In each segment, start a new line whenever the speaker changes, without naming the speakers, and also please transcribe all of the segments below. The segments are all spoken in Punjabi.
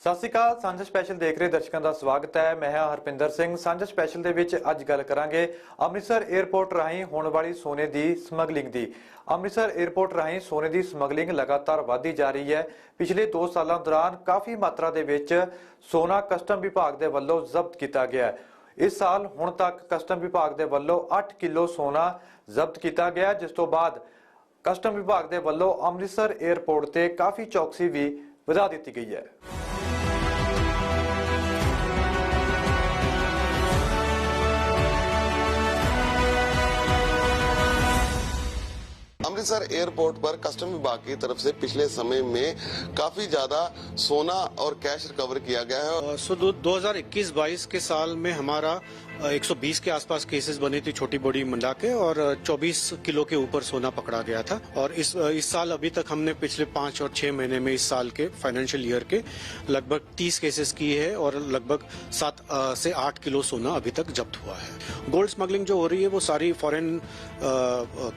ਸਤਿ ਸ਼੍ਰੀ ਅਕਾਲ। ਸਾਂਝਾ ਸਪੈਸ਼ਲ ਦੇਖ ਰਹੇ ਦਰਸ਼ਕਾਂ ਦਾ ਸਵਾਗਤ ਹੈ। ਮੈਂ ਹਾਂ ਹਰਪਿੰਦਰ ਸਿੰਘ। ਸਾਂਝਾ ਸਪੈਸ਼ਲ ਦੇ ਵਿੱਚ ਅੱਜ ਗੱਲ ਕਰਾਂਗੇ ਅੰਮ੍ਰਿਤਸਰ 에ਅਰਪੋਰਟ ਰਾਹੀਂ ਹੋਣ ਵਾਲੀ ਸੋਨੇ ਦੀ ਸਮਗਲਿੰਗ ਦੀ। ਅੰਮ੍ਰਿਤਸਰ 에ਅਰਪੋਰਟ ਰਾਹੀਂ ਸੋਨੇ ਦੀ ਸਮਗਲਿੰਗ ਲਗਾਤਾਰ ਵਧਦੀ ਜਾ ਰਹੀ ਹੈ। ਪਿਛਲੇ 2 ਸਾਲਾਂ ਦੌਰਾਨ ਕਾਫੀ ਮਾਤਰਾ ਦੇ ਵਿੱਚ ਸੋਨਾ ਕਸਟਮ ਵਿਭਾਗ ਦੇ ਵੱਲੋਂ ਜ਼ਬਤ ਕੀਤਾ ਗਿਆ ਹੈ। ਇਸ ਸਾਲ ਹੁਣ ਤੱਕ ਕਸਟਮ ਵਿਭਾਗ ਦੇ ਵੱਲੋਂ 8 ਕਿਲੋ ਸੋਨਾ ਜ਼ਬਤ ਕੀਤਾ ਗਿਆ, ਜਿਸ ਤੋਂ ਬਾਅਦ ਕਸਟਮ ਵਿਭਾਗ ਦੇ ਵੱਲੋਂ ਅੰਮ੍ਰਿਤਸਰ 에ਅਰਪੋਰਟ ਤੇ ਕਾਫੀ ਚੌਕਸੀ ਵੀ ਵਧਾ ਦਿੱਤੀ ਗਈ ਹੈ।
अमृतसर एयरपोर्ट पर कस्टम विभाग की तरफ से पिछले समय में काफी ज्यादा सोना और कैश रिकवर किया गया है।
2021-22 के साल में हमारा 120 के आसपास केसेस बनी थी, छोटी बड़ी मिला के, और 24 किलो के ऊपर सोना पकड़ा गया था। और इस साल अभी तक हमने पिछले 5 और 6 महीने में इस साल के फाइनेंशियल ईयर के लगभग 30 केसेस किए हैं और लगभग 7 से 8 किलो सोना अभी तक जब्त हुआ है। गोल्ड स्मगलिंग जो हो रही है वो सारी फॉरेन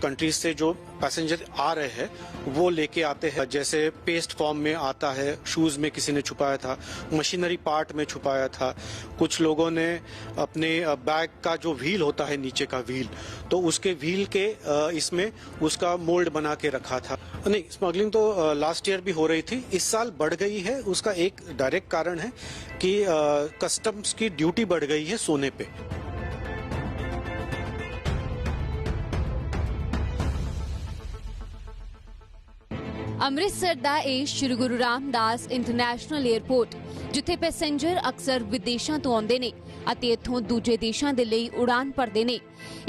कंट्रीज से जो पैसेंजर आ रहे हैं वो लेके आते हैं। जैसे पेस्ट फॉर्म में आता है, शूज में किसी ने छुपाया था, मशीनरी पार्ट में छुपाया था, कुछ लोगों ने अपने बैग का जो व्हील होता है, नीचे का व्हील, तो उसके व्हील के इसमें उसका मोल्ड बना के रखा था। नहीं, स्मगलिंग तो लास्ट ईयर भी हो रही थी, इस साल बढ़ गई है। उसका एक डायरेक्ट कारण है कि कस्टम्स की ड्यूटी बढ़ गई है सोने पे।
ਅੰਮ੍ਰਿਤਸਰ ਦਾ ਇਹ ਸ਼੍ਰੀ ਗੁਰੂ ਰਾਮਦਾਸ ਇੰਟਰਨੈਸ਼ਨਲ 에ਅਰਪੋਰਟ, ਜਿੱਥੇ ਪੈਸੇਂਜਰ ਅਕਸਰ ਵਿਦੇਸ਼ਾਂ ਤੋਂ ਆਉਂਦੇ ਨੇ ਅਤੇ ਇੱਥੋਂ ਦੂਜੇ ਦੇਸ਼ਾਂ ਦੇ ਲਈ ਉਡਾਨ ਭਰਦੇ ਨੇ।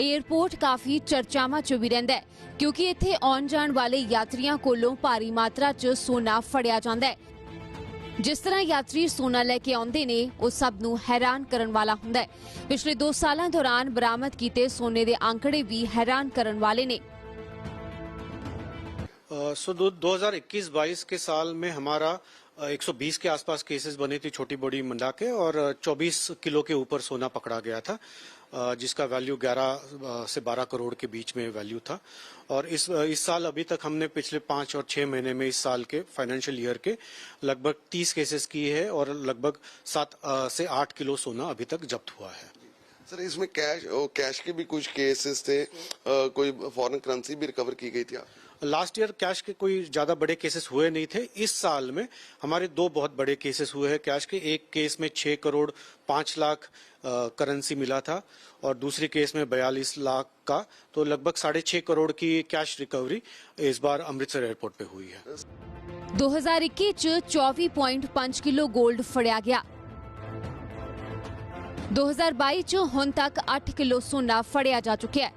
에ਅਰਪੋਰਟ ਕਾਫੀ ਚਰਚਾਵਾਂ 'ਚ ਵੀ ਰਹਿੰਦਾ ਹੈ, ਕਿਉਂਕਿ ਇੱਥੇ ਆਉਣ ਜਾਣ ਵਾਲੇ ਯਾਤਰੀਆਂ ਕੋਲੋਂ ਭਾਰੀ ਮਾਤਰਾ 'ਚ ਸੋਨਾ ਫੜਿਆ ਜਾਂਦਾ ਹੈ। ਜਿਸ ਤਰ੍ਹਾਂ ਯਾਤਰੀ ਸੋਨਾ ਲੈ ਕੇ ਆਉਂਦੇ ਨੇ, ਉਹ ਸਭ ਨੂੰ ਹੈਰਾਨ ਕਰਨ ਵਾਲਾ ਹੁੰਦਾ ਹੈ। ਪਿਛਲੇ 2 ਸਾਲਾਂ ਦੌਰਾਨ ਬਰਾਮਦ ਕੀਤੇ ਸੋਨੇ ਦੇ ਆંકੜੇ ਵੀ ਹੈਰਾਨ ਕਰਨ ਵਾਲੇ ਨੇ।
2021-22 के साल में हमारा 120 के आसपास केसेस बनी थी, छोटी बड़ी मिला के, और 24 किलो के ऊपर सोना पकड़ा गया था, जिसका वैल्यू 11 से 12 करोड़ के बीच में वैल्यू था। और इस साल अभी तक हमने पिछले 5 और 6 महीने में इस साल के फाइनेंशियल ईयर के लगभग 30 केसेस किए हैं और लगभग 7 से 8 किलो सोना अभी तक जब्त हुआ है।
सर, इसमें कैश के भी कुछ केसेस थे, कोई फॉरेन करेंसी भी रिकवर की गई थी।
लास्ट ईयर कैश के कोई ज्यादा बड़े केसेस हुए नहीं थे। इस साल में हमारे 2 बहुत बड़े केसेस हुए हैं कैश के। एक केस में 6 करोड़ 5 लाख करेंसी मिला था और दूसरी केस में 42 लाख का, तो लगभग 6.5 करोड़ की कैश रिकवरी इस बार अमृतसर एयरपोर्ट पे हुई है।
2021 ਚ 24.5 किलो गोल्ड फड़िया गया। 2022 ਚ ਹੁਣ ਤੱਕ 8 किलो सोना फड़िया जा चुका है।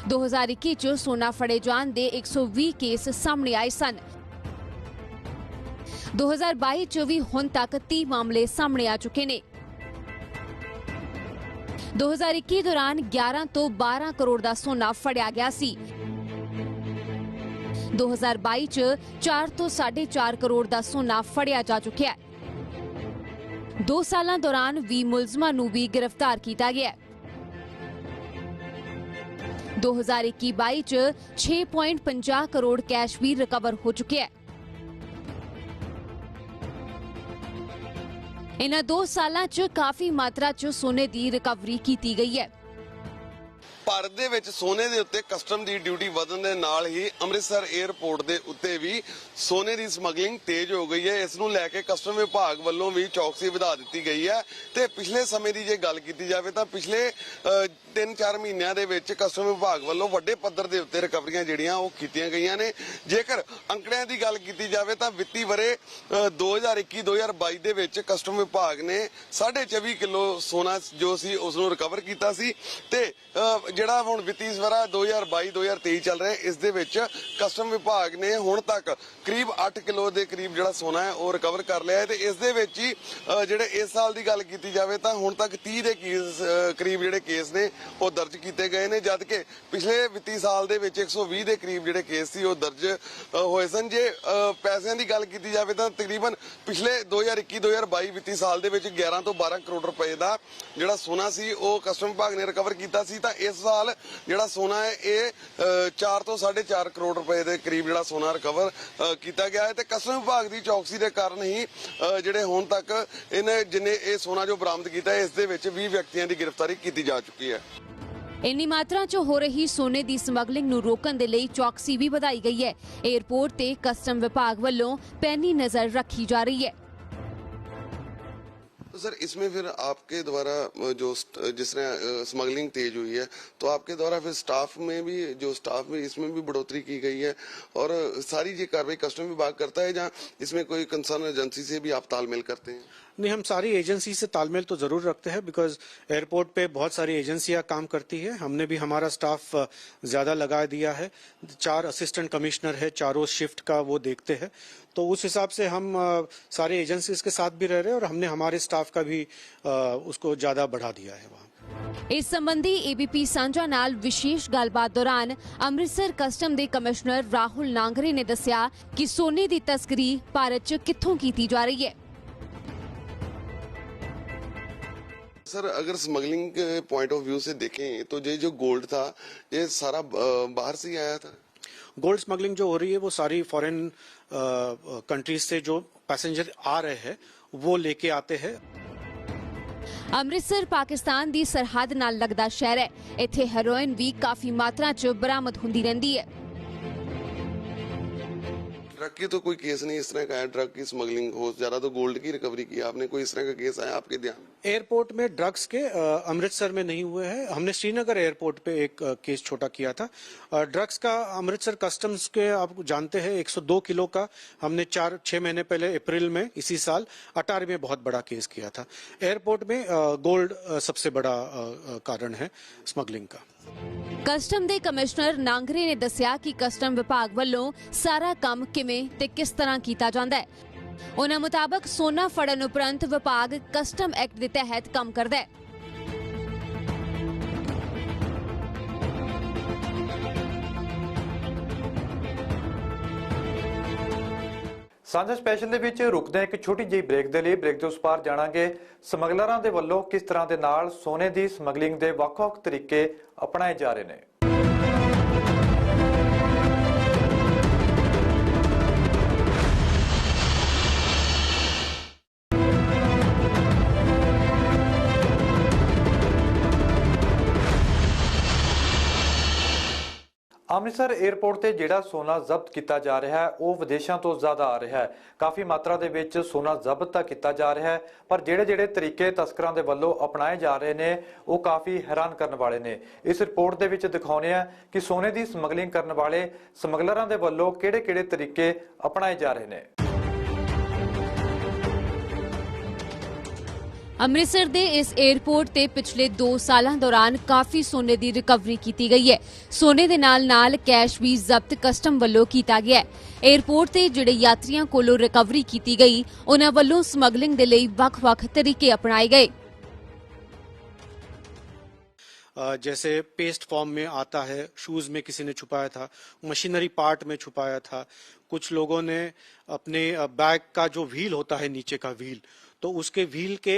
2021 ਚ सोना फड़े जान दे 120 केस सामने आए सन। 2022 ਚ भी ਹੁਣ तक 30 मामले सामने आ चुके ने। 2021 दौरान 11 ਤੋਂ 12 करोड़ ਦਾ सोना फड़िया गया सी। 2022 ਚ 4 ਤੋਂ 4.5 करोड़ ਦਾ सोना फड़िया जा चुका है। 2 ਸਾਲਾਂ ਦੌਰਾਨ 20 ਮੁਲਜ਼ਮਾਂ ਨੂੰ ਵੀ गिरफ्तार ਕੀਤਾ ਗਿਆ है। 2021-22 ਚ 6.50 करोड़ कैश भी रिकवर हो चुके हैं। इन्हां 2 सालां ਚ काफी मात्रा ਚ सोने ਦੀ रिकवरी की गई है।
ਭਾਰਤ ਦੇ ਵਿੱਚ ਸੋਨੇ ਦੇ ਉੱਤੇ ਕਸਟਮ ਦੀ ਡਿਊਟੀ ਵਧਣ ਦੇ ਨਾਲ ਹੀ ਅੰਮ੍ਰਿਤਸਰ 에ਅਰਪੋਰਟ ਦੇ ਉੱਤੇ ਵੀ ਸੋਨੇ ਦੀ ਸਮਗਲਿੰਗ ਤੇਜ਼ ਹੋ ਗਈ ਹੈ। ਇਸ ਨੂੰ ਲੈ ਕੇ ਕਸਟਮ ਵਿਭਾਗ ਵੱਲੋਂ ਵੀ ਚੌਕਸੀ ਵਧਾ ਦਿੱਤੀ ਗਈ ਹੈ। ਤੇ ਪਿਛਲੇ ਸਮੇਂ ਦੀ ਜੇ ਗੱਲ ਕੀਤੀ ਜਾਵੇ ਤਾਂ ਪਿਛਲੇ 3-4 ਮਹੀਨਿਆਂ ਦੇ ਵਿੱਚ ਕਸਟਮ ਵਿਭਾਗ ਵੱਲੋਂ ਵੱਡੇ ਪੱਧਰ ਦੇ ਉੱਤੇ ਰਿਕਵਰੀਆਂ ਜਿਹੜੀਆਂ ਉਹ ਕੀਤੀਆਂ ਗਈਆਂ ਨੇ। ਜੇਕਰ ਅੰਕੜਿਆਂ ਦੀ ਗੱਲ ਕੀਤੀ ਜਾਵੇ ਤਾਂ ਵਿੱਤੀ ਵਰੇ 2021-2022 ਦੇ ਵਿੱਚ ਕਸਟਮ ਵਿਭਾਗ ਨੇ 24.5 ਕਿਲੋ ਸੋਨਾ ਜੋ ਸੀ ਉਸ ਨੂੰ ਰਿਕਵਰ ਕੀਤਾ ਸੀ। ਤੇ ਜਿਹੜਾ ਹੁਣ ਵਿੱਤੀ ਵਰਾ 2022-2023 ਚੱਲ ਰਿਹਾ, ਇਸ ਦੇ ਵਿੱਚ ਕਸਟਮ ਵਿਭਾਗ ਨੇ ਹੁਣ ਤੱਕ ਕਰੀਬ 8 ਕਿਲੋ ਦੇ ਕਰੀਬ ਜਿਹੜਾ ਸੋਨਾ ਹੈ ਉਹ ਰਿਕਵਰ ਕਰ ਲਿਆ ਹੈ। ਤੇ ਇਸ ਦੇ ਵਿੱਚ ਹੀ ਜਿਹੜੇ ਇਸ ਸਾਲ ਦੀ ਗੱਲ ਕੀਤੀ ਜਾਵੇ ਤਾਂ ਹੁਣ ਤੱਕ 30 ਦੇ ਕੇਸ ਕਰੀਬ ਜਿਹੜੇ ਕੇਸ ਨੇ ਉਹ ਦਰਜ ਕੀਤੇ ਗਏ ਨੇ, ਜਦ ਕਿ ਪਿਛਲੇ ਵਿੱਤੀ ਸਾਲ ਦੇ ਵਿੱਚ 120 ਦੇ ਕਰੀਬ ਜਿਹੜੇ ਕੇਸ ਸੀ ਉਹ ਦਰਜ ਹੋਏ ਸਨ। ਜੇ ਪੈਸਿਆਂ ਦੀ ਗੱਲ ਕੀਤੀ ਜਾਵੇ ਤਾਂ ਤਕਰੀਬਨ ਪਿਛਲੇ 2021-2022 ਵਿੱਤੀ ਸਾਲ ਦੇ ਵਿੱਚ 11 ਤੋਂ 12 ਕਰੋੜ ਰੁਪਏ ਦਾ ਜਿਹੜਾ ਸੋਨਾ ਸੀ ਉਹ ਕਸਟਮ ਵਿਭਾਗ ਨੇ ਰਿਕਵਰ ਕੀਤਾ ਸੀ। ਤਾਂ ਇਸ ਸਾਲ ਜਿਹੜਾ ਸੋਨਾ ਹੈ ਇਹ 4 ਤੋਂ 4.5 ਕਰੋੜ ਰੁਪਏ ਦੇ ਕਰੀਬ ਜਿਹੜਾ ਸੋਨਾ ਰਿਕਵਰ ਕੀਤਾ ਗਿਆ ਹੈ ਤੇ ਕਸਟਮ ਵਿਭਾਗ ਦੀ ਚੌਕਸੀ ਦੇ ਕਾਰਨ ਹੀ ਜਿਹੜੇ ਹੁਣ ਤੱਕ ਇਹਨੇ ਜਿੰਨੇ ਇਹ ਸੋਨਾ ਜੋ ਬਰਾਮਦ ਕੀਤਾ ਹੈ ਇਸ ਦੇ ਵਿੱਚ 20 ਵਿਅਕਤੀਆਂ ਦੀ ਗ੍ਰਿਫਤਾਰੀ ਕੀਤੀ ਜਾ ਚੁੱਕੀ ਹੈ।
ਇੰਨੀ ਮਾਤਰਾ 'ਚ ਹੋ ਰਹੀ ਸੋਨੇ ਦੀ ਸਮਗਲਿੰਗ ਨੂੰ ਰੋਕਣ ਦੇ ਲਈ ਚੌਕਸੀ ਵੀ ਵਧਾਈ ਗਈ ਹੈ। ਏਅਰਪੋਰਟ ਤੇ ਕਸਟਮ ਵਿਭਾਗ ਵੱਲੋਂ पैनी नजर रखी जा रही है।
तो सर इसमें फिर आपके द्वारा जो जिस तरह स्मगलिंग तेज हुई है तो आपके द्वारा फिर स्टाफ में भी इसमें भी बढ़ोतरी की गई है और सारी ये कार्रवाई कस्टम विभाग करता है, जहाँ इसमें कोई कंसर्न एजेंसी से भी आप तालमेल करते हैं?
नहीं, हम सारी एजेंसी से तालमेल तो जरूर रखते हैं बिकॉज एयरपोर्ट पे बहुत सारी एजेंसियां काम करती है। हमने भी हमारा स्टाफ ज्यादा लगा दिया है। 4 असिस्टेंट कमिश्नर है, चारों शिफ्ट का वो देखते हैं, तो उस हिसाब से हम सारे एजेंसीज के साथ भी रह रहे हैं और हमने हमारे स्टाफ का भी उसको ज्यादा बढ़ा दिया है वहाँ।
इस संबंधी एबीपी सांझा नाल विशेष गलबात दौरान अमृतसर कस्टम दे कमिश्नर राहुल नांगरे ने दस्सिया कि सोने दी तस्करी भारत च कित्थों कीती जा रही है।
सर अगर स्मगलिंग के पॉइंट ऑफ व्यू से देखें तो ये जो गोल्ड था ये सारा बाहर से ही आया था।
गोल्ड स्मगलिंग जो हो रही है वो सारी फॉरेन कंट्रीज से जो पैसेंजर आ रहे हैं वो लेके आते हैं।
अमृतसर पाकिस्तान दी सरहद नाल लगदा शहर है। इत्थे हेरोइन भी काफी मात्रा च बरामद हुंदी रहिंदी है।
ड्रग की तो कोई केस नहीं इस तरह का है, ड्रग की स्मगलिंग हो, ज्यादा तो गोल्ड की रिकवरी की आपने, कोई इस तरह का केस आया आपके ध्यान?
एयरपोर्ट में ड्रग्स के अमृतसर में नहीं हुए हैं। हमने श्रीनगर एयरपोर्ट पे एक केस छोटा किया था। ड्रग्स का अमृतसर कस्टम्स के आप जानते हैं 102 किलो का हमने 4-6 महीने पहले अप्रैल में इसी साल अटारी में बहुत बड़ा केस किया था। एयरपोर्ट में गोल्ड सबसे बड़ा कारण है स्मगलिंग का।
कस्टम दे कमिश्नर नांगरे ने दस्सिया कि कस्टम विभाग ਵੱਲੋਂ सारा काम किवें ते किस तरह कीता जांदा है। उन्हां मुताबक सोना फड़न उपरंत विभाग कस्टम एक्ट दे तहत काम करदा है।
ਸਾਂਝਾ ਸਪੈਸ਼ਲ ਦੇ ਵਿੱਚ ਰੁਕਦੇ ਹਾਂ ਇੱਕ ਛੋਟੀ ਜਿਹੀ ਬ੍ਰੇਕ ਦੇ ਲਈ। ਬ੍ਰੇਕ ਦੇ ਉਸ ਪਾਰ ਜਾਣਾਂਗੇ ਸਮਗਲਰਾਂ ਦੇ ਵੱਲੋਂ ਕਿਸ ਤਰ੍ਹਾਂ ਦੇ ਨਾਲ ਸੋਨੇ ਦੀ ਸਮਗਲਿੰਗ ਦੇ ਵੱਖ-ਵੱਖ ਤਰੀਕੇ ਅਪਣਾਏ ਜਾ ਰਹੇ ਨੇ। ਅੰਮ੍ਰਿਤਸਰ 에ਅਰਪੋਰਟ ਤੇ ਜਿਹੜਾ ਸੋਨਾ ਜ਼ਬਤ ਕੀਤਾ ਜਾ ਰਿਹਾ ਹੈ ਉਹ ਵਿਦੇਸ਼ਾਂ ਤੋਂ ਜ਼ਿਆਦਾ ਆ ਰਿਹਾ ਹੈ। ਕਾਫੀ ਮਾਤਰਾ ਦੇ ਵਿੱਚ ਸੋਨਾ ਜ਼ਬਤ ਤਾਂ ਕੀਤਾ ਜਾ ਰਿਹਾ ਹੈ, ਪਰ ਜਿਹੜੇ ਤਰੀਕੇ ਤਸਕਰਾਂ ਦੇ ਵੱਲੋਂ ਅਪਣਾਏ ਜਾ ਰਹੇ ਨੇ ਉਹ ਕਾਫੀ ਹੈਰਾਨ ਕਰਨ ਵਾਲੇ ਨੇ। ਇਸ ਰਿਪੋਰਟ ਦੇ ਵਿੱਚ ਦਿਖਾਉਂਦੇ ਆ ਕਿ ਸੋਨੇ ਦੀ ਸਮਗਲਿੰਗ ਕਰਨ ਵਾਲੇ ਸਮਗਲਰਾਂ ਦੇ ਵੱਲੋਂ ਕਿਹੜੇ ਤਰੀਕੇ ਅਪਣਾਏ ਜਾ ਰਹੇ ਨੇ।
अमृतसर दे इस एयरपोर्ट ते पिछले 2 सालां दौरान काफी सोने दी रिकवरी कीती गई है। सोने दे नाल कैश भी जब्त कस्टम वल्लों कीता गया है। एयरपोर्ट ते जिहड़े यात्रियां कोलों रिकवरी कीती गई उन्हां वल्लों समगलिंग दे लई वख-वख तरीके अपनाए गए।
जैसे पेस्ट फॉर्म में आता है, शूज में किसी ने छुपाया था, मशीनरी पार्ट में छुपाया था, कुछ लोगों ने अपने बैग का जो व्हील होता है नीचे का व्हील तो उसके व्हील के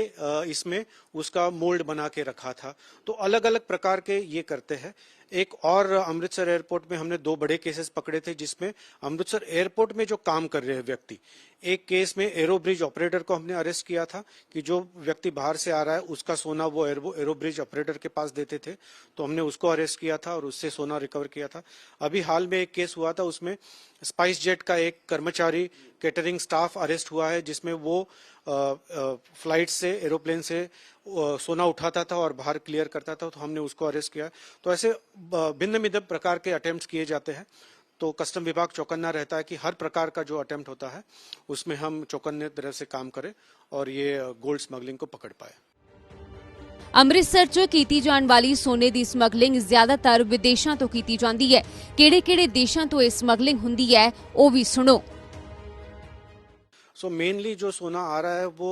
इसमें उसका मोल्ड बना के रखा था। तो अलग अलग प्रकार के ये करते हैं। एक और अमृतसर एयरपोर्ट में हमने 2 बड़े केसेस पकड़े थे जिसमें अमृतसर एयरपोर्ट में जो काम कर रहे हैं व्यक्ति, एक केस में एरो ब्रिज ऑपरेटर को हमने अरेस्ट किया था कि जो व्यक्ति बाहर से आ रहा है उसका सोना वो एरो ब्रिज ऑपरेटर के पास देते थे, तो हमने उसको अरेस्ट किया था और उससे सोना रिकवर किया था। अभी हाल में एक केस हुआ था, उसमें स्पाइस जेट का एक कर्मचारी कैटरिंग स्टाफ अरेस्ट हुआ है जिसमें वो फ्लाइट से एरोप्लेन से सोना उठाता था और बाहर क्लियर करता था, तो हमने उसको अरेस्ट किया। तो ऐसे भिन्न प्रकार के अटेम्प्ट्स किए जाते हैं, तो कस्टम विभाग चौकन्ना रहता है कि हर प्रकार का जो अटेम्प्ट होता है उसमें हम चौकन्ने तरह से काम करें और ये गोल्ड स्मगलिंग को पकड़ पाए।
अमृतसर च कीती जाण वाली सोने दी समगलिंग ज्यादातर विदेशां तो कीती जांदी है। किहड़े-किहड़े देशां तो इह समगलिंग हुंदी है ओह भी सुणो।
सो मेनली जो सोना आ रहा है वो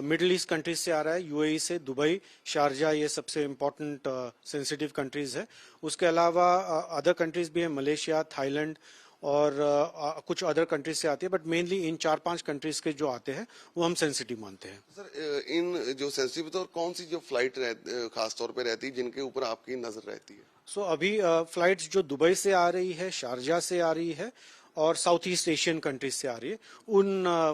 मिडिल ईस्ट कंट्रीज से आ रहा है, यूएई से, दुबई, शारजा, ये सबसे इम्पोर्टेंट सेंसिटिव कंट्रीज है। उसके अलावा अदर कंट्रीज भी है, मलेशिया, थाईलैंड और कुछ अदर कंट्रीज से आती है, बट मेनली इन 4-5 कंट्रीज के जो आते हैं वो हम सेंसिटिव मानते हैं।
सर इन जो सेंसिटिव तो और कौन सी जो फ्लाइट खास तौर पे रहती है जिनके ऊपर आपकी नजर रहती है?
सो अभी फ्लाइट्स जो दुबई से आ रही है, शारजा से आ रही है और साउथ ईस्ट एशियन कंट्रीज से आ रही है, उन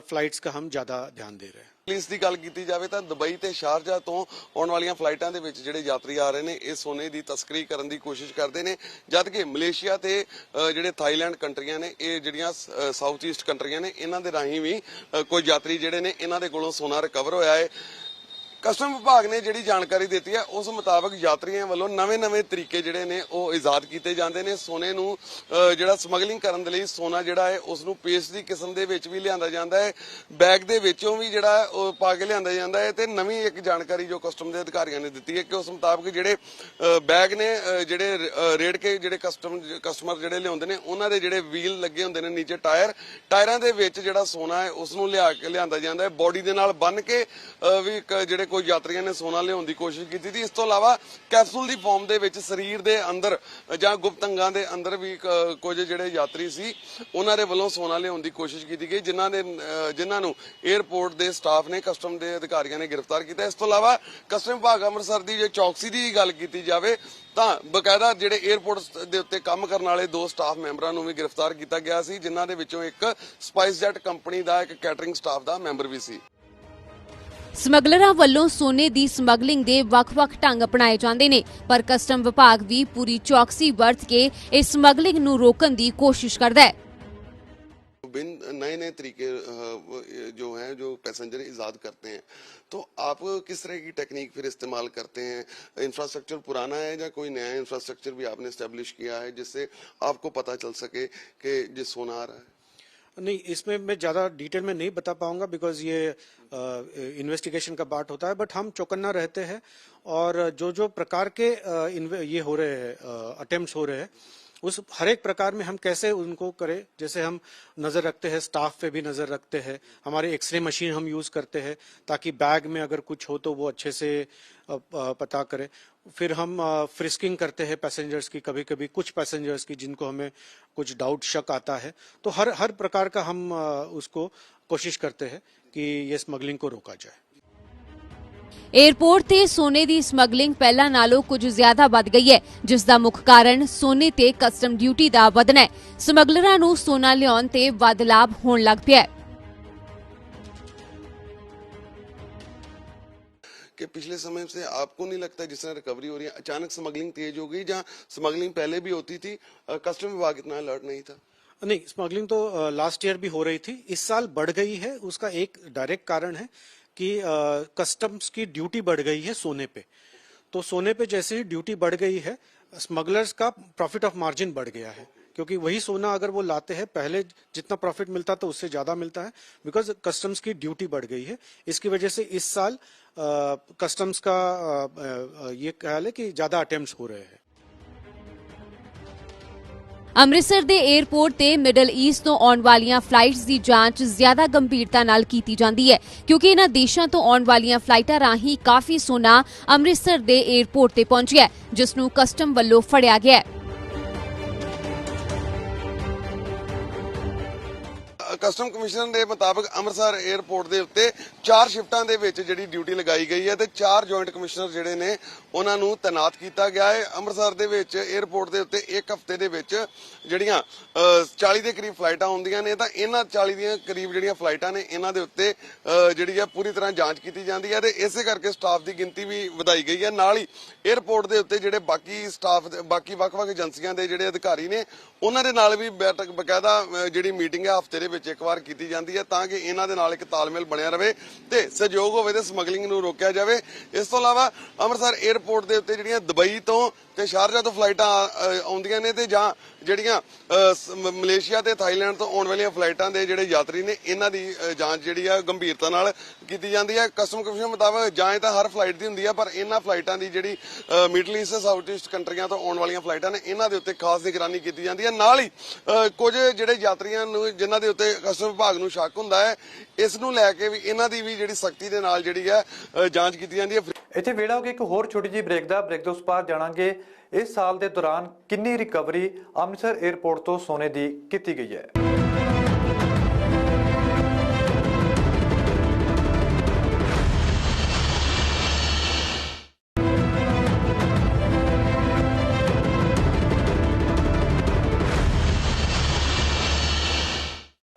फ्लाइट्स का हम ज्यादा ध्यान दे रहे हैं।
ਇਸ ਦੀ ਗੱਲ ਕੀਤੀ ਜਾਵੇ ਤਾਂ ਦੁਬਈ ਤੇ ਸ਼ਾਰਜਾ ਤੋਂ ਆਉਣ ਵਾਲੀਆਂ ਫਲਾਈਟਾਂ ਦੇ ਵਿੱਚ ਜਿਹੜੇ ਯਾਤਰੀ ਆ ਰਹੇ ਨੇ ਇਹ ਸੋਨੇ ਦੀ ਤਸਕਰੀ ਕਰਨ ਦੀ ਕੋਸ਼ਿਸ਼ ਕਰਦੇ ਨੇ, ਜਦ ਕਿ ਮਲੇਸ਼ੀਆ ਤੇ ਜਿਹੜੇ ਥਾਈਲੈਂਡ ਕੰਟਰੀਆਂ ਨੇ, ਇਹ ਜਿਹੜੀਆਂ ਸਾਊਥ ਈਸਟ ਕੰਟਰੀਆਂ ਨੇ, ਇਹਨਾਂ ਦੇ ਰਾਹੀਂ ਵੀ ਕੋਈ ਯਾਤਰੀ ਜਿਹੜੇ ਨੇ ਇਹਨਾਂ ਦੇ ਕੋਲੋਂ ਸੋਨਾ ਰਿਕਵਰ ਹੋਇਆ ਹੈ। ਕਸਟਮ ਵਿਭਾਗ ਨੇ ਜਿਹੜੀ ਜਾਣਕਾਰੀ ਦਿੱਤੀ ਹੈ ਉਸ ਮੁਤਾਬਕ ਯਾਤਰੀਆਂ ਵੱਲੋਂ ਨਵੇਂ-ਨਵੇਂ ਤਰੀਕੇ ਜਿਹੜੇ ਨੇ ਉਹ ਇਜਾਦ ਕੀਤੇ ਜਾਂਦੇ ਨੇ। ਸੋਨੇ ਨੂੰ ਜਿਹੜਾ ਸਮਗਲਿੰਗ ਕਰਨ ਦੇ ਲਈ ਸੋਨਾ ਜਿਹੜਾ ਹੈ ਉਸ ਨੂੰ ਪੇਸਟ ਦੀ ਕਿਸਮ ਦੇ ਵਿੱਚ ਵੀ ਲਿਆਂਦਾ ਜਾਂਦਾ ਹੈ, ਬੈਗ ਦੇ ਵਿੱਚੋਂ ਵੀ ਜਿਹੜਾ ਉਹ ਪਾ ਕੇ ਲਿਆਂਦਾ ਜਾਂਦਾ ਹੈ। ਤੇ ਨਵੀਂ ਇੱਕ ਜਾਣਕਾਰੀ ਜੋ ਕਸਟਮ ਦੇ ਅਧਿਕਾਰੀਆਂ ਨੇ ਦਿੱਤੀ ਹੈ ਕਿ ਉਸ ਮੁਤਾਬਕ ਜਿਹੜੇ ਬੈਗ ਨੇ, ਜਿਹੜੇ ਰੇੜ ਕੇ ਜਿਹੜੇ ਕਸਟਮਰ ਜਿਹੜੇ ਲਿਆਉਂਦੇ ਨੇ ਉਹਨਾਂ ਦੇ ਜਿਹੜੇ ਵੀਲ ਲੱਗੇ ਹੁੰਦੇ ਨੇ ਨੀਚੇ ਟਾਇਰਾਂ ਦੇ ਵਿੱਚ ਜਿਹੜਾ ਸੋਨਾ ਹੈ ਉਸ ਨੂੰ ਲਿਆਂਦਾ ਜਾਂਦਾ ਹੈ। ਬੋਡੀ ਦੇ ਨਾਲ ਬੰਨ ਕੇ ਵੀ ਜਿਹੜੇ ਕੋਈ ਯਾਤਰੀਆਂ ਨੇ ਸੋਨਾ ਲਿਆਉਣ ਦੀ ਕੋਸ਼ਿਸ਼ ਕੀਤੀ ਸੀ। ਇਸ ਤੋਂ ਇਲਾਵਾ ਕੈਪਸੂਲ ਦੀ ਫਾਰਮ ਦੇ ਵਿੱਚ ਸਰੀਰ ਦੇ ਅੰਦਰ ਜਾਂ ਗੁਪਤ ਅੰਗਾਂ ਦੇ ਅੰਦਰ ਵੀ ਕੁਝ ਜਿਹੜੇ ਯਾਤਰੀ ਸੀ ਉਹਨਾਂ ਦੇ ਵੱਲੋਂ ਸੋਨਾ ਲਿਆਉਣ ਦੀ ਕੋਸ਼ਿਸ਼ ਕੀਤੀ ਗਈ, ਜਿਨ੍ਹਾਂ ਨੂੰ 에ਅਰਪੋਰਟ ਦੇ ਸਟਾਫ ਨੇ, ਕਸਟਮ ਦੇ ਅਧਿਕਾਰੀਆਂ ਨੇ ਗ੍ਰਿਫਤਾਰ ਕੀਤਾ। ਇਸ ਤੋਂ ਇਲਾਵਾ ਕਸਟਮ ਵਿਭਾਗ ਅੰਮ੍ਰਿਤਸਰ ਦੀ ਜੇ ਚੌਕਸੀ ਦੀ ਗੱਲ ਕੀਤੀ ਜਾਵੇ ਤਾਂ ਬਕਾਇਦਾ ਜਿਹੜੇ 에ਅਰਪੋਰਟ ਦੇ ਉੱਤੇ ਕੰਮ ਕਰਨ ਵਾਲੇ 2 ਸਟਾਫ ਮੈਂਬਰਾਂ ਨੂੰ ਵੀ ਗ੍ਰਿਫਤਾਰ ਕੀਤਾ ਗਿਆ ਸੀ, ਜਿਨ੍ਹਾਂ ਦੇ ਵਿੱਚੋਂ ਇੱਕ ਸਪਾਈਸ ਜੈਟ ਕੰਪਨੀ ਦਾ ਇੱਕ ਕੈਟਰਿੰਗ ਸਟਾਫ ਦਾ ਮੈਂਬਰ ਵੀ ਸੀ।
ਸਮਗਲਰਾਂ ਵੱਲੋਂ ਸੋਨੇ ਦੀ ਸਮਗਲਿੰਗ ਦੇ ਵੱਖ-ਵੱਖ ਢੰਗ ਅਪਣਾਏ ਜਾਂਦੇ ਨੇ, ਪਰ ਕਸਟਮ ਵਿਭਾਗ ਵੀ ਪੂਰੀ ਚੌਕਸੀ ਵਰਤ ਕੇ ਇਸ ਸਮਗਲਿੰਗ ਨੂੰ ਰੋਕਣ ਦੀ ਕੋਸ਼ਿਸ਼ ਕਰਦਾ ਹੈ।
नए तरीके जो हैं जो पैसेंजर इजाद करते हैं, तो आप किस तरह की टेक्निक फिर इस्तेमाल करते हैं? इंफ्रास्ट्रक्चर पुराना है या कोई नया इंफ्रास्ट्रक्चर भी आपने एस्टेब्लिश किया है जिससे आपको पता चल सके कि जो सोना आ रहा है?
नहीं, इसमें मैं ज़्यादा डिटेल में नहीं बता पाऊंगा बिकॉज ये इन्वेस्टिगेशन का पार्ट होता है, बट हम चौकन्ना रहते हैं और जो प्रकार के ये हो रहे हैं अटेम्प्ट्स हो रहे हैं उस हर एक प्रकार में हम कैसे उनको करें। जैसे हम नज़र रखते हैं, स्टाफ पे भी नज़र रखते हैं, हमारे एक्सरे मशीन हम यूज़ करते हैं ताकि बैग में अगर कुछ हो तो वो अच्छे से पता करे। फिर हम फ्रिस्किंग करते हैं पैसेंजर्स की, कभी कभी कुछ पैसेंजर्स की जिनको हमें कुछ डाउट शक आता है, तो हर प्रकार का हम उसको कोशिश करते हैं कि ये स्मगलिंग को रोका जाए।
ਏਅਰਪੋਰਟ ਤੇ ਸੋਨੇ ਦੀ ਸਮਗਲਿੰਗ ਪਹਿਲਾਂ ਨਾਲੋਂ ਕੁਝ ਜ਼ਿਆਦਾ ਵੱਧ ਗਈ ਹੈ, ਜਿਸ ਦਾ ਮੁੱਖ ਕਾਰਨ ਸੋਨੇ ਤੇ ਕਸਟਮ ਡਿਊਟੀ ਦਾ ਵਧਣਾ ਹੈ। ਸਮਗਲਰਾਂ ਨੂੰ ਸੋਨਾ ਲਿਆਉਣ ਤੇ ਵੱਧ ਲਾਭ ਹੋਣ ਲੱਗ ਪਿਆ ਹੈ।
कि पिछले समय से आपको नहीं लगता जिस तरह रिकवरी हो रही है अचानक स्मगलिंग तेज हो गई, जहां स्मगलिंग पहले भी होती थी, कस्टम विभाग इतना अलर्ट नहीं था?
नहीं, स्मगलिंग तो लास्ट ईयर भी हो रही थी, इस साल बढ़ गई है। उसका एक डायरेक्ट कारण है कि कस्टम्स की ड्यूटी बढ़ गई है सोने पे। तो सोने पे जैसे ही ड्यूटी बढ़ गई है, स्मगलर्स का प्रॉफिट ऑफ मार्जिन बढ़ गया है, क्योंकि वही सोना अगर वो लाते हैं, पहले जितना प्रॉफिट मिलता था उससे ज्यादा मिलता है, बिकॉज कस्टम्स की ड्यूटी बढ़ गई है। इसकी वजह से इस साल कस्टम्स का ये ख्याल है कि ज्यादा अटेम्प्ट्स हो रहे हैं।
ਅੰਮ੍ਰਿਤਸਰ ਦੇ ਏਅਰਪੋਰਟ ਤੇ ਮਿਡਲ ਈਸਟ ਤੋਂ ਆਉਣ ਵਾਲੀਆਂ ਫਲਾਈਟਸ ਦੀ ਜਾਂਚ ਜ਼ਿਆਦਾ ਗੰਭੀਰਤਾ ਨਾਲ ਕੀਤੀ ਜਾਂਦੀ ਹੈ, ਕਿਉਂਕਿ ਇਹਨਾਂ ਦੇਸ਼ਾਂ ਤੋਂ ਆਉਣ ਵਾਲੀਆਂ ਫਲਾਈਟਾਂ ਰਾਹੀਂ ਕਾਫੀ ਸੋਨਾ ਅੰਮ੍ਰਿਤਸਰ ਦੇ ਏਅਰਪੋਰਟ ਤੇ ਪਹੁੰਚਿਆ, ਜਿਸ ਨੂੰ ਕਸਟਮ ਵੱਲੋਂ ਫੜਿਆ ਗਿਆ ਹੈ।
ਕਸਟਮ ਕਮਿਸ਼ਨਰ ਦੇ ਮੁਤਾਬਕ ਅੰਮ੍ਰਿਤਸਰ 에ਅਰਪੋਰਟ ਦੇ ਉੱਤੇ 4 ਸ਼ਿਫਟਾਂ ਦੇ ਵਿੱਚ ਜਿਹੜੀ ਡਿਊਟੀ ਲਗਾਈ ਗਈ ਹੈ ਤੇ 4 ਜੁਆਇੰਟ ਕਮਿਸ਼ਨਰ ਜਿਹੜੇ ਨੇ ਉਹਨਾਂ ਨੂੰ ਤਾਇਨਾਤ ਕੀਤਾ ਗਿਆ ਹੈ। ਅੰਮ੍ਰਿਤਸਰ ਦੇ ਵਿੱਚ 에ਅਰਪੋਰਟ ਦੇ ਉੱਤੇ ਇੱਕ ਹਫ਼ਤੇ ਦੇ ਵਿੱਚ ਜਿਹੜੀਆਂ 40 ਦੇ ਕਰੀਬ ਫਲਾਈਟਾਂ ਹੁੰਦੀਆਂ ਨੇ, ਤਾਂ ਇਹਨਾਂ 40 ਦੀਆਂ ਕਰੀਬ ਜਿਹੜੀਆਂ ਫਲਾਈਟਾਂ ਨੇ ਇਹਨਾਂ ਦੇ ਉੱਤੇ ਜਿਹੜੀ ਹੈ ਪੂਰੀ ਤਰ੍ਹਾਂ ਜਾਂਚ ਕੀਤੀ ਜਾਂਦੀ ਹੈ ਤੇ ਇਸੇ ਕਰਕੇ ਸਟਾਫ ਦੀ ਗਿਣਤੀ ਵੀ ਵਧਾਈ ਗਈ ਹੈ। ਨਾਲ ਹੀ 에ਅਰਪੋਰਟ ਦੇ ਉੱਤੇ ਜਿਹੜੇ ਬਾਕੀ ਸਟਾਫ, ਬਾਕੀ ਵੱਖ-ਵੱਖ ਏਜੰਸੀਆਂ ਦੇ ਜਿਹੜੇ ਅਧਿਕਾਰੀ ਨੇ ਉਹਨਾਂ ਦੇ ਨਾਲ ਵੀ ਬਕਾਇਦਾ ਜਿਹੜੀ ਮੀਟਿੰਗ ਹੈ ਹਫ਼ਤੇ ਦੇ ਵਿੱਚ ਇੱਕ ਵਾਰ ਕੀਤੀ ਜਾਂਦੀ ਹੈ, ਤਾਂ ਕਿ ਇਹਨਾਂ ਦੇ ਨਾਲ ਇੱਕ ਤਾਲਮੇਲ ਬਣਿਆ ਰਹੇ ਤੇ ਸਹਿਯੋਗ ਹੋਵੇ ਤੇ ਸਮਗਲਿੰਗ ਨੂੰ ਰੋਕਿਆ ਜਾਵੇ। ਇਸ ਤੋਂ ਇਲਾਵਾ ਅੰਮ੍ਰਿਤਸਰ 에ਅਰਪੋਰਟ ਦੇ ਉੱਤੇ ਜਿਹੜੀਆਂ ਦੁਬਈ ਤੋਂ ਤੇ ਸ਼ਾਰਜਾ ਤੋਂ ਫਲਾਈਟਾਂ ਆਉਂਦੀਆਂ ਨੇ ਤੇ ਜਾਂ ਜਿਹੜੀਆਂ ਮਲੇਸ਼ੀਆ ਤੇ ਥਾਈਲੈਂਡ ਤੋਂ ਆਉਣ ਵਾਲੀਆਂ ਫਲਾਈਟਾਂ ਦੇ ਜਿਹੜੇ ਯਾਤਰੀ ਨੇ ਇਹਨਾਂ ਦੀ ਜਾਂਚ ਜਿਹੜੀ ਆ ਗੰਭੀਰਤਾ ਨਾਲ ਕੀਤੀ ਜਾਂਦੀ ਹੈ। ਕਸਟਮ ਕਮਿਸ਼ਨ ਮੁਤਾਬਕ ਜਾਂਚ ਤਾਂ ਹਰ ਫਲਾਈਟ ਦੀ ਹੁੰਦੀ ਹੈ, ਪਰ ਇਹਨਾਂ ਫਲਾਈਟਾਂ ਦੀ ਜਿਹੜੀ ਮਿਡਲ ਈਸਟ ਸਾਊਥ ਈਸਟ ਕੰਟਰੀਆਂ ਤੋਂ ਆਉਣ ਵਾਲੀਆਂ ਫਲਾਈਟਾਂ ਨੇ ਇਹਨਾਂ ਦੇ ਉੱਤੇ ਖਾਸ ਨਿਗਰਾਨੀ ਕੀਤੀ ਜਾਂਦੀ ਹੈ। ਨਾਲ ਹੀ ਕੁਝ ਜਿਹੜੇ ਯਾਤਰੀਆਂ ਨੂੰ ਜਿਨ੍ਹਾਂ ਦੇ ਉੱਤੇ ਕਸਟਮ ਵਿਭਾਗ ਨੂੰ ਸ਼ੱਕ ਹੁੰਦਾ ਹੈ, ਇਸ ਨੂੰ ਲੈ ਕੇ ਵੀ ਇਹਨਾਂ ਦੀ ਵੀ ਜਿਹੜੀ ਸਖਤੀ ਦੇ ਨਾਲ ਜਿਹੜੀ ਹੈ ਜਾਂਚ ਕੀਤੀ ਜਾਂਦੀ ਹੈ।
ਇੱਥੇ ਵੇੜਾ ਹੋ ਗਿਆ ਇੱਕ ਹੋਰ ਛੋਟੀ ਜਿਹੀ ਬ੍ਰੇਕ ਤੋਂ ਉਸ ਪਾਰ ਜਾਣਾਂਗੇ ਇਸ ਸਾਲ ਦੇ ਦੌਰਾਨ ਕਿੰਨੀ ਰਿਕਵਰੀ ਅੰਮ੍ਰਿਤਸਰ 에ਅਰਪੋਰਟ ਤੋਂ ਸੋਨੇ ਦੀ ਕੀਤੀ ਗਈ ਹੈ।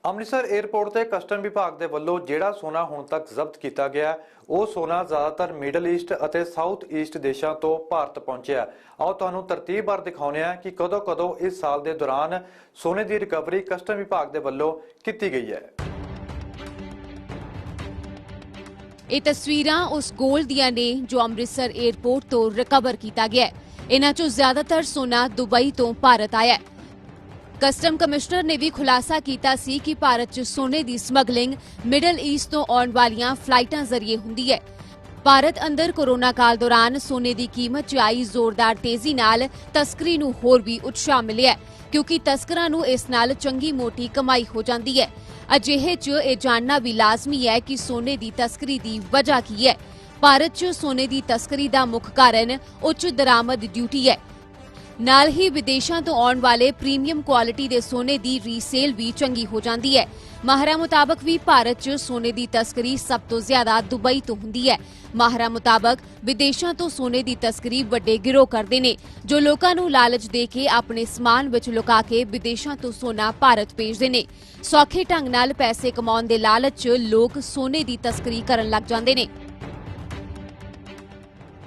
ਅੰਮ੍ਰਿਤਸਰ 에ਅਰਪੋਰਟ ਤੇ ਕਸਟਮ ਵਿਭਾਗ ਦੇ ਵੱਲੋਂ ਜਿਹੜਾ ਸੋਨਾ ਹੁਣ ਤੱਕ ਜ਼ਬਤ ਕੀਤਾ ਗਿਆ ਉਹ ਸੋਨਾ ਜ਼ਿਆਦਾਤਰ ਮਿਡਲ ਈਸਟ ਅਤੇ ਸਾਊਥ ਈਸਟ ਦੇਸ਼ਾਂ ਤੋਂ ਭਾਰਤ ਪਹੁੰਚਿਆ। ਆਓ ਤੁਹਾਨੂੰ ਤਰਤੀਬਵਾਰ ਦਿਖਾਉਂਦੇ ਹਾਂ ਕਿ ਕਦੋਂ ਇਸ ਸਾਲ ਦੇ ਦੌਰਾਨ ਸੋਨੇ ਦੀ ਰਿਕਵਰੀ ਕਸਟਮ ਵਿਭਾਗ ਦੇ ਵੱਲੋਂ ਕੀਤੀ ਗਈ ਹੈ।
ਇਹ ਤਸਵੀਰਾਂ ਉਸ ਗੋਲਡ ਦੀਆਂ ਨੇ ਜੋ ਅੰਮ੍ਰਿਤਸਰ 에ਅਰਪੋਰਟ ਤੋਂ ਰਿਕਵਰ ਕੀਤਾ ਗਿਆ ਹੈ। ਇਹਨਾਂ ਚੋਂ ਜ਼ਿਆਦਾਤਰ ਸੋਨਾ ਦੁਬਈ ਤੋਂ ਭਾਰਤ ਆਇਆ ਹੈ। ਕਸਟਮ ਕਮਿਸ਼ਨਰ ਨੇ ਵੀ ਖੁਲਾਸਾ ਕੀਤਾ ਸੀ ਕਿ ਭਾਰਤ 'ਚ ਸੋਨੇ ਦੀ ਸਮਗਲਿੰਗ ਮਿਡਲ ਈਸਟ ਤੋਂ ਆਉਣ ਵਾਲੀਆਂ ਫਲਾਈਟਾਂ ਜ਼ਰੀਏ ਹੁੰਦੀ ਹੈ। ਭਾਰਤ ਅੰਦਰ ਕੋਰੋਨਾ ਕਾਲ ਦੌਰਾਨ ਸੋਨੇ ਦੀ ਕੀਮਤ 'ਚ ਆਈ ਜ਼ੋਰਦਾਰ ਤੇਜ਼ੀ ਨਾਲ ਤਸਕਰੀ ਨੂੰ ਹੋਰ ਵੀ ਉਤਸ਼ਾਹ ਮਿਲਿਆ ਕਿਉਂਕਿ ਤਸਕਰਾਂ ਨੂੰ ਇਸ ਨਾਲ ਚੰਗੀ ਮੋਟੀ ਕਮਾਈ ਹੋ ਜਾਂਦੀ ਹੈ। ਅਜਿਹੇ 'ਚ ਇਹ ਜਾਣਨਾ ਵੀ ਲਾਜ਼ਮੀ ਹੈ ਕਿ ਸੋਨੇ ਦੀ ਤਸਕਰੀ ਦੀ ਵਜ੍ਹਾ ਕੀ ਹੈ। ਭਾਰਤ 'ਚ ਸੋਨੇ ਦੀ ਤਸਕਰੀ ਦਾ ਮੁੱਖ ਕਾਰਨ ਉੱਚ ਦਰਾਮਦ ਡਿਊਟੀ ਹੈ। ਨਾਲ ਹੀ ਵਿਦੇਸ਼ਾਂ ਤੋਂ ਆਉਣ ਵਾਲੇ ਪ੍ਰੀਮੀਅਮ ਕੁਆਲਿਟੀ ਦੇ ਸੋਨੇ ਦੀ ਰੀਸੇਲ ਵੀ ਚੰਗੀ ਹੋ ਜਾਂਦੀ ਹੈ। ਮਾਹਰਾਂ ਮੁਤਾਬਕ ਵੀ ਭਾਰਤ 'ਚ ਸੋਨੇ ਦੀ ਤਸਕਰੀ ਸਭ ਤੋਂ ਜ਼ਿਆਦਾ ਦੁਬਈ ਤੋਂ ਹੁੰਦੀ ਹੈ। ਮਾਹਰਾਂ ਮੁਤਾਬਕ ਵਿਦੇਸ਼ਾਂ ਤੋਂ ਸੋਨੇ ਦੀ ਤਸਕਰੀ ਵੱਡੇ ਗਿਰੋਹ ਕਰਦੇ ਨੇ ਜੋ ਲੋਕਾਂ ਨੂੰ ਲਾਲਚ ਦੇ ਕੇ ਆਪਣੇ ਸਮਾਨ ਵਿੱਚ ਲੁਕਾ ਕੇ ਵਿਦੇਸ਼ਾਂ ਤੋਂ ਸੋਨਾ ਭਾਰਤ ਭੇਜਦੇ ਨੇ। ਸੌਖੇ ਢੰਗ ਨਾਲ ਪੈਸੇ ਕਮਾਉਣ ਦੇ ਲਾਲਚ 'ਚ ਲੋਕ ਸੋਨੇ ਦੀ ਤਸਕਰੀ ਕਰਨ ਲੱਗ ਜਾਂਦੇ ਨੇ।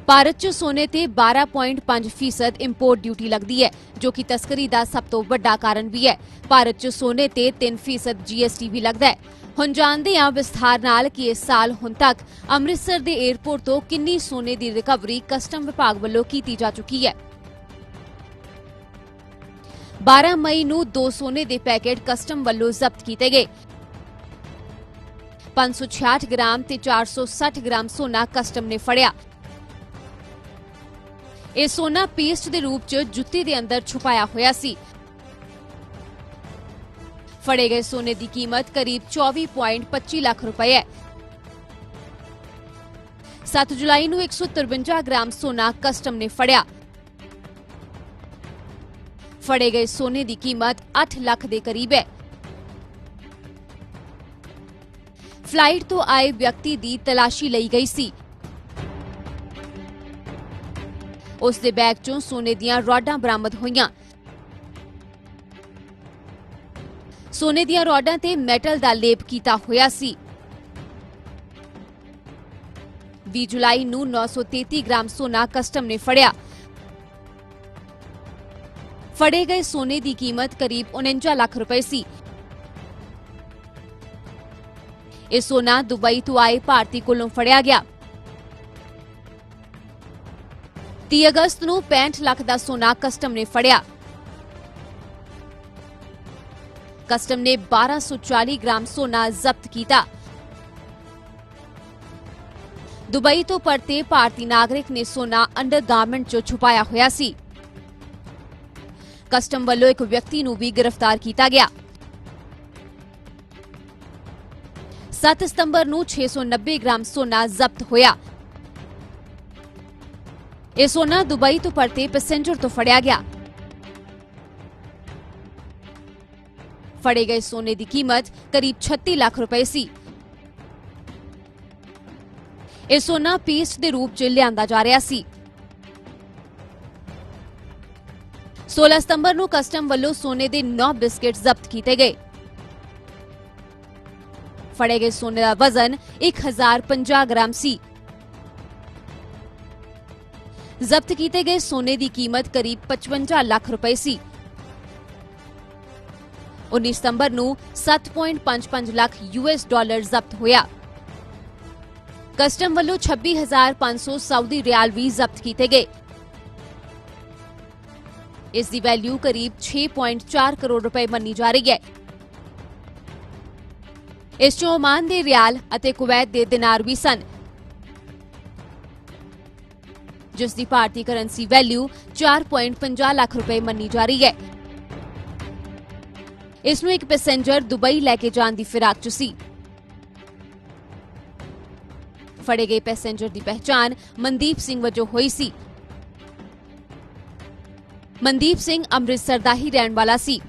ਭਾਰਤ 'ਚ ਸੋਨੇ ਤੇ 12.5% ਇੰਪੋਰਟ ਡਿਊਟੀ ਲੱਗਦੀ ਹੈ ਜੋ ਕਿ ਤਸਕਰੀ ਦਾ ਸਭ ਤੋਂ ਵੱਡਾ ਕਾਰਨ ਵੀ ਹੈ। ਭਾਰਤ 'ਚ ਸੋਨੇ ਤੇ 3% GST ਵੀ ਲੱਗਦਾ ਹੈ। ਹੁਣ ਜਾਣਦੇ ਹਾਂ ਵਿਸਥਾਰ ਨਾਲ ਕਿ ਇਸ ਸਾਲ ਹੁਣ ਤੱਕ ਅੰਮ੍ਰਿਤਸਰ ਦੇ 에ਅਰਪੋਰਟ ਤੋਂ ਕਿੰਨੀ ਸੋਨੇ ਦੀ ਰਿਕਵਰੀ ਕਸਟਮ ਵਿਭਾਗ ਵੱਲੋਂ ਕੀਤੀ ਜਾ ਚੁੱਕੀ ਹੈ। 12 ਮਈ ਨੂੰ 2 ਸੋਨੇ ਦੇ ਪੈਕੇਟ ਕਸਟਮ ਵੱਲੋਂ ਜ਼ਬਤ ਕੀਤੇ ਗਏ। 566 ਗ੍ਰਾਮ ਤੇ 460 ਗ੍ਰਾਮ ਸੋਨਾ ਕਸਟਮ ਨੇ ਫੜਿਆ। ਇਹ ਸੋਨਾ ਪੇਸਟ ਦੇ ਰੂਪ 'ਚ ਜੁੱਤੀ ਦੇ ਅੰਦਰ ਛੁਪਾਇਆ ਹੋਇਆ ਸੀ। ਫੜੇ ਗਏ ਸੋਨੇ ਦੀ ਕੀਮਤ ਕਰੀਬ 24.25 ਲੱਖ ਰੁਪਏ ਹੈ। 7 ਜੁਲਾਈ ਨੂੰ 153 ਗ੍ਰਾਮ ਸੋਨਾ ਕਸਟਮ ਨੇ ਫੜਿਆ। ਫੜੇ ਗਏ ਸੋਨੇ ਦੀ ਕੀਮਤ 8 ਲੱਖ ਦੇ ਕਰੀਬ ਹੈ। ਫਲਾਈਟ ਤੋਂ ਆਏ ਵਿਅਕਤੀ ਦੀ ਤਲਾਸ਼ੀ ਲਈ ਗਈ ਸੀ। ਉਸ ਦੇ ਬੈਗ 'ਚੋਂ ਸੋਨੇ ਦੀਆਂ ਰੌਡਾਂ ਬਰਾਮਦ ਹੋਈਆਂ। ਸੋਨੇ ਦੀਆਂ ਰੌਡਾਂ ਤੇ ਮੈਟਲ ਦਾ ਲੇਪ ਕੀਤਾ ਹੋਇਆ ਸੀ। 20 ਜੁਲਾਈ ਨੂੰ 933 ਗ੍ਰਾਮ ਸੋਨਾ ਕਸਟਮ ਨੇ ਫੜਿਆ। ਫੜੇ ਗਏ ਸੋਨੇ ਦੀ ਕੀਮਤ ਕਰੀਬ 49 ਲੱਖ ਰੁਪਏ ਸੀ। ਇਹ ਸੋਨਾ ਦੁਬਈ ਤੋਂ ਆਏ ਭਾਰਤੀ ਕੋਲੋਂ ਫੜਿਆ ਗਿਆ। 30 ਅਗਸਤ ਨੂੰ 65 ਲੱਖ ਦਾ ਸੋਨਾ ਕਸਟਮ ਨੇ ਫੜਿਆ। ਕਸਟਮ ਨੇ 1240 ਗ੍ਰਾਮ ਸੋਨਾ ਜ਼ਬਤ ਕੀਤਾ। ਦੁਬਈ ਤੋਂ ਪਰਤੇ ਭਾਰਤੀ ਨਾਗਰਿਕ ਨੇ ਸੋਨਾ ਅੰਡਰਗਾਰਮੈਂਟ 'ਚ ਛੁਪਾਇਆ ਹੋਇਆ ਸੀ। ਕਸਟਮ ਵੱਲੋਂ ਇੱਕ ਵਿਅਕਤੀ ਨੂੰ ਵੀ ਗ੍ਰਿਫਤਾਰ ਕੀਤਾ ਗਿਆ। 7 ਸਤੰਬਰ ਨੂੰ 690 ਗ੍ਰਾਮ ਸੋਨਾ ਜ਼ਬਤ ਹੋਇਆ। ਇਹ ਸੋਨਾ ਦੁਬਈ ਤੋਂ ਪਰਤੇ ਪੈਸੇਂਜਰ ਤੋਂ ਫੜਿਆ ਗਿਆ। ਫੜੇ ਗਏ ਸੋਨੇ ਦੀ ਕੀਮਤ ਕਰੀਬ 36 ਲੱਖ ਰੁਪਏ ਸੀ। ਇਹ ਸੋਨਾ ਪੇਸਟ ਦੇ ਰੂਪ 'ਚ ਲਿਆਂਦਾ ਜਾ ਰਿਹਾ ਸੀ। 16 ਸਤੰਬਰ ਨੂੰ ਕਸਟਮ ਵੱਲੋਂ ਸੋਨੇ ਦੇ 9 ਬਿਸਕਟ ਜ਼ਬਤ ਕੀਤੇ ਗਏ। ਫੜੇ ਗਏ ਸੋਨੇ ਦਾ ਵਜ਼ਨ 1050 ਗ੍ਰਾਮ ਸੀ। ਜ਼ਬਤ ਕੀਤੇ ਗਏ ਸੋਨੇ ਦੀ ਕੀਮਤ ਕਰੀਬ 55 ਲੱਖ ਰੁਪਏ ਸੀ। 19 ਸਤੰਬਰ ਨੂੰ 7.55 ਲੱਖ US ਡਾਲਰ ਜ਼ਬਤ ਹੋਇਆ। ਕਸਟਮ ਵੱਲੋਂ 26,500 ਸਾਊਦੀ ਰਿਆਲ ਵੀ ਜ਼ਬਤ ਕੀਤੇ ਗਏ। ਇਸ ਦੀ ਵੈਲਿਊ ਕਰੀਬ 6.4 ਕਰੋੜ ਰੁਪਏ ਮੰਨੀ ਜਾ ਰਹੀ ਹੈ। ਇਸ 'ਚੋਂ ਓਮਾਨ ਦੇ ਰਿਆਲ ਅਤੇ ਕੁਵੈਤ ਦੇ ਦਿਨਾਰ ਵੀ ਸਨ, ਜਿਸ ਦੀ ਭਾਰਤੀ ਕਰੰਸੀ ਵੈਲਿਊ 4.50 ਲੱਖ ਰੁਪਏ ਮੰਨੀ ਜਾ ਰਹੀ ਹੈ। ਇਸ ਨੂੰ ਇੱਕ ਪੈਸੇਂਜਰ ਦੁਬਈ ਲੈ ਕੇ ਜਾਣ ਦੀ ਫਿਰਾਕ 'ਚ ਸੀ। ਫੜੇ ਗਏ ਪੈਸੇਂਜਰ ਦੀ ਪਹਿਚਾਣ ਮਨਦੀਪ ਸਿੰਘ ਵਜੋਂ ਹੋਈ ਸੀ। ਮਨਦੀਪ ਸਿੰਘ ਅੰਮ੍ਰਿਤਸਰ ਦਾ ਹੀ ਰਹਿਣ ਵਾਲਾ ਸੀ।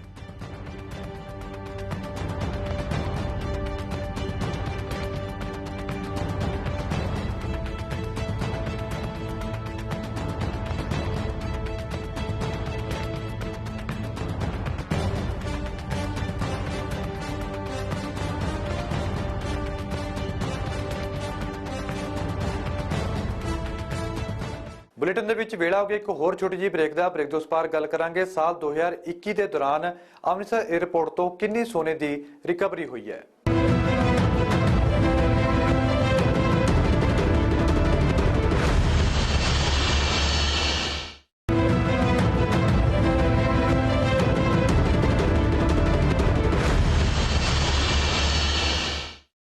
ਬੁਲੇਟਿਨ ਦੇ ਵਿੱਚ ਵੇਲਾ ਹੋ ਗਿਆ ਇੱਕ ਹੋਰ ਛੋਟੀ ਜਿਹੀ ਬ੍ਰੇਕ ਦਾ। ਬ੍ਰੇਕ ਤੋਂ ਉਸ ਪਾਰ ਗੱਲ ਕਰਾਂਗੇ ਸਾਲ 2021 ਦੇ ਦੌਰਾਨ ਅੰਮ੍ਰਿਤਸਰ 에ਅਰਪੋਰਟ ਤੋਂ ਕਿੰਨੀ ਸੋਨੇ ਦੀ ਰਿਕਵਰੀ ਹੋਈ ਹੈ।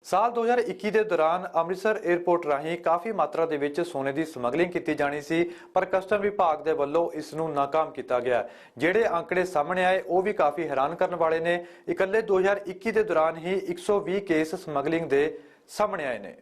ਸਾਲ 2021 ਦੇ ਦੌਰਾਨ ਅੰਮ੍ਰਿਤਸਰ 에ਅਰਪੋਰਟ ਰਾਹੀਂ ਕਾਫੀ ਮਾਤਰਾ ਦੇ ਵਿੱਚ ਸੋਨੇ ਦੀ ਸਮਗਲਿੰਗ ਕੀਤੀ ਜਾਣੀ ਸੀ, ਪਰ ਕਸਟਮ ਵਿਭਾਗ ਦੇ ਵੱਲੋਂ ਇਸ ਨੂੰ ਨਾਕਾਮ ਕੀਤਾ ਗਿਆ। ਜਿਹੜੇ ਅੰਕੜੇ ਸਾਹਮਣੇ ਆਏ ਉਹ ਵੀ ਕਾਫੀ ਹੈਰਾਨ ਕਰਨ ਵਾਲੇ ਨੇ। ਇਕੱਲੇ 2021 ਦੇ ਦੌਰਾਨ ਹੀ 120 ਕੇਸ ਸਮਗਲਿੰਗ ਦੇ ਸਾਹਮਣੇ ਆਏ ਨੇ।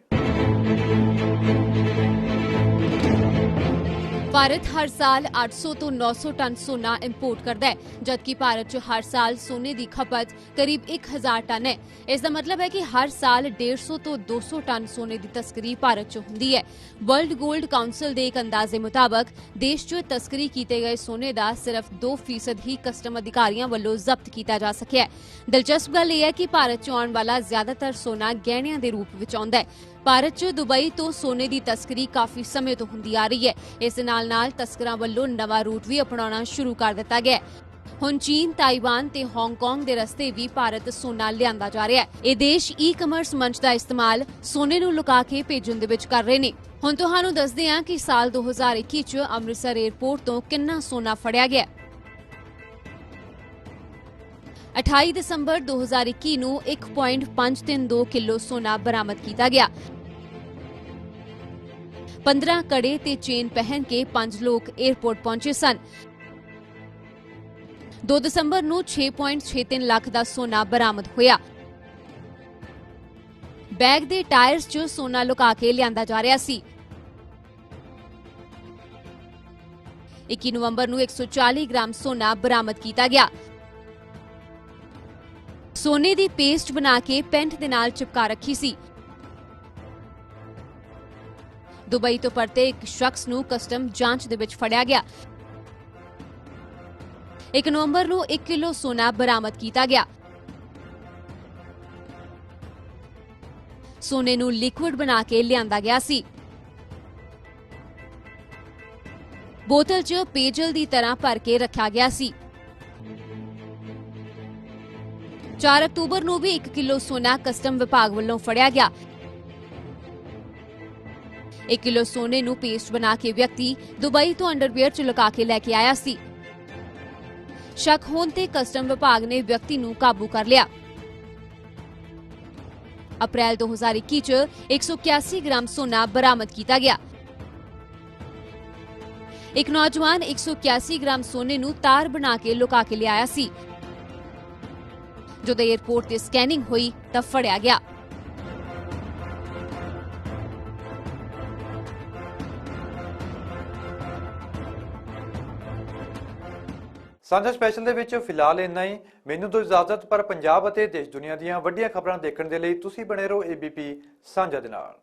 ਭਾਰਤ ਹਰ ਸਾਲ 800 ਤੋਂ 900 ਟਨ ਸੋਨਾ ਇੰਪੋਰਟ ਕਰਦਾ ਹੈ, ਜਦਕਿ ਭਾਰਤ 'ਚ ਹਰ ਸਾਲ ਸੋਨੇ ਦੀ ਖਪਤ ਕਰੀਬ 1000 ਟਨ ਹੈ। ਇਸ ਦਾ ਮਤਲਬ ਹੈ ਕਿ ਹਰ ਸਾਲ 150 ਤੋਂ 200 ਟਨ ਸੋਨੇ ਦੀ ਤਸਕਰੀ ਭਾਰਤ 'ਚ ਹੁੰਦੀ ਹੈ। ਵਰਲਡ ਗੋਲਡ ਕਾਉਂਸਲ ਦੇ ਇੱਕ ਅੰਦਾਜ਼ੇ ਮੁਤਾਬਕ ਦੇਸ਼ 'ਚ ਤਸਕਰੀ ਕੀਤੇ ਗਏ ਸੋਨੇ ਦਾ ਸਿਰਫ 2% ਹੀ ਕਸਟਮ ਅਧਿਕਾਰੀਆਂ ਵੱਲੋਂ ਜ਼ਬਤ ਕੀਤਾ ਜਾ ਸਕਿਆ ਹੈ। ਦਿਲਚਸਪ ਗੱਲ ਇਹ ਹੈ ਕਿ ਭਾਰਤ 'ਚ ਆਉਣ ਵਾਲਾ ਜ਼ਿਆਦਾਤਰ ਸੋਨਾ ਗਹਿਣਿਆਂ ਦੇ ਰੂਪ ਵਿੱਚ ਆਉਂਦਾ ਹੈ। ਭਾਰਤ 'ਚ ਦੁਬਈ ਤੋਂ ਸੋਨੇ ਦੀ ਤਸਕਰੀ ਕਾਫੀ ਸਮੇਂ ਤੋਂ ਹੁੰਦੀ ਆ ਰਹੀ ਹੈ। ਇਸ ਦੇ ਨਾਲ ਤਸਕਰਾਂ ਵੱਲੋਂ ਨਵਾਂ ਰੂਟ ਵੀ ਅਪਣਾਉਣਾ ਸ਼ੁਰੂ ਕਰ ਦਿੱਤਾ ਗਿਆ ਹੈ। ਹੁਣ ਚੀਨ, ਤਾਈਵਾਨ ਤੇ ਹਾਂਗਕਾਂਗ ਦੇ ਰਸਤੇ ਵੀ ਭਾਰਤ ਸੋਨਾ ਲਿਆਂਦਾ ਜਾ ਰਿਹਾ ਹੈ। ਇਹ ਦੇਸ਼ ਈ-ਕਮਰਸ ਮੰਚ ਦਾ ਇਸਤੇਮਾਲ ਸੋਨੇ ਨੂੰ ਲੁਕਾ ਕੇ ਭੇਜਣ ਦੇ ਵਿੱਚ ਕਰ ਰਹੇ ਨੇ। ਹੁਣ ਤੁਹਾਨੂੰ ਦੱਸਦੇ ਹਾਂ ਕਿ ਸਾਲ 2021 'ਚ ਅੰਮ੍ਰਿਤਸਰ 에ਅਰਪੋਰਟ ਤੋਂ ਕਿੰਨਾ ਸੋਨਾ ਫੜਿਆ ਗਿਆ। 28 ਦਸੰਬਰ 2021 ਨੂੰ 1.532 ਕਿਲੋ ਸੋਨਾ ਬਰਾਮਦ ਕੀਤਾ ਗਿਆ। 15 ਕੜੇ ਤੇ ਚੇਨ ਪਹਿਨ ਕੇ 5 ਲੋਕ 에ਅਰਪੋਰਟ ਪਹੁੰਚੇ ਸਨ। 2 ਦਸੰਬਰ ਨੂੰ 6.63 ਲੱਖ ਦਾ ਸੋਨਾ ਬਰਾਮਦ ਹੋਇਆ। ਬੈਗ ਦੇ ਟਾਇਰਸ 'ਚ ਸੋਨਾ ਲੁਕਾ ਕੇ ਲਿਆਂਦਾ ਜਾ ਰਿਹਾ ਸੀ। 21 ਨਵੰਬਰ ਨੂੰ 140 ਗ੍ਰਾਮ ਸੋਨਾ ਬਰਾਮਦ ਕੀਤਾ ਗਿਆ। ਸੋਨੇ ਦੀ ਪੇਸਟ ਬਣਾ ਕੇ ਪੈਂਟ ਦੇ ਨਾਲ ਚਿਪਕਾ ਰੱਖੀ ਸੀ। ਦੁਬਈ ਤੋਂ ਪਰਤੇ ਇੱਕ ਸ਼ਖਸ ਨੂੰ ਕਸਟਮ ਜਾਂਚ ਦੇ ਵਿੱਚ ਫੜਿਆ ਗਿਆ। 1 ਨਵੰਬਰ ਨੂੰ 1 ਕਿਲੋ ਸੋਨਾ ਬਰਾਮਦ ਕੀਤਾ ਗਿਆ। ਸੋਨੇ ਨੂੰ ਲਿਕੁਇਡ ਬਣਾ ਕੇ ਲਿਆਂਦਾ ਗਿਆ ਸੀ। ਬੋਤਲ 'ਚ ਪੇਜਲ ਦੀ ਤਰ੍ਹਾਂ ਭਰ ਕੇ ਰੱਖਿਆ ਗਿਆ ਸੀ। 4 ਅਕਤੂਬਰ ਨੂੰ ਵੀ 1 ਕਿਲੋ ਸੋਨਾ ਕਸਟਮ ਵਿਭਾਗ ਵੱਲੋਂ ਫੜਿਆ ਗਿਆ। 1 ਕਿਲੋ ਸੋਨੇ ਨੂੰ ਪੇਸਟ ਬਣਾ ਕੇ ਵਿਅਕਤੀ ਦੁਬਈ ਤੋਂ ਅੰਡਰਵੀਅਰ 'ਚ ਲੁਕਾ ਕੇ ਲੈ ਕੇ ਆਇਆ ਸੀ। ਸ਼ੱਕ ਹੋਣ ਤੇ ਕਸਟਮ ਵਿਭਾਗ ਨੇ ਵਿਅਕਤੀ ਨੂੰ ਕਾਬੂ ਕਰ ਲਿਆ। ਅਪ੍ਰੈਲ 2021 'ਚ 181 ਗ੍ਰਾਮ ਸੋਨਾ ਬਰਾਮਦ ਕੀਤਾ ਗਿਆ। ਇੱਕ ਨੌਜਵਾਨ 181 ਗ੍ਰਾਮ ਸੋਨੇ ਨੂੰ ਤਾਰ ਬਣਾ ਕੇ ਲੁਕਾ ਕੇ ਲਿਆਇਆ ਸੀ। ਜਦੋਂ 에ਅਰਪੋਰਟ ਤੇ ਸਕੈਨਿੰਗ ਹੋਈ ਤਾਂ ਫੜਿਆ ਗਿਆ।
ਸਾਂਝਾ ਸਪੈਸ਼ਲ ਦੇ ਵਿੱਚ ਫਿਲਹਾਲ ਇੰਨਾ ਹੀ। ਮੈਨੂੰ ਦਿਓ ਇਜਾਜ਼ਤ, ਪਰ ਪੰਜਾਬ ਅਤੇ ਦੇਸ਼ ਦੁਨੀਆ ਦੀਆਂ ਵੱਡੀਆਂ ਖਬਰਾਂ ਦੇਖਣ ਦੇ ਲਈ ਤੁਸੀਂ ਬਣੇ ਰਹੋ ABP ਸਾਂਝਾ ਦੇ ਨਾਲ।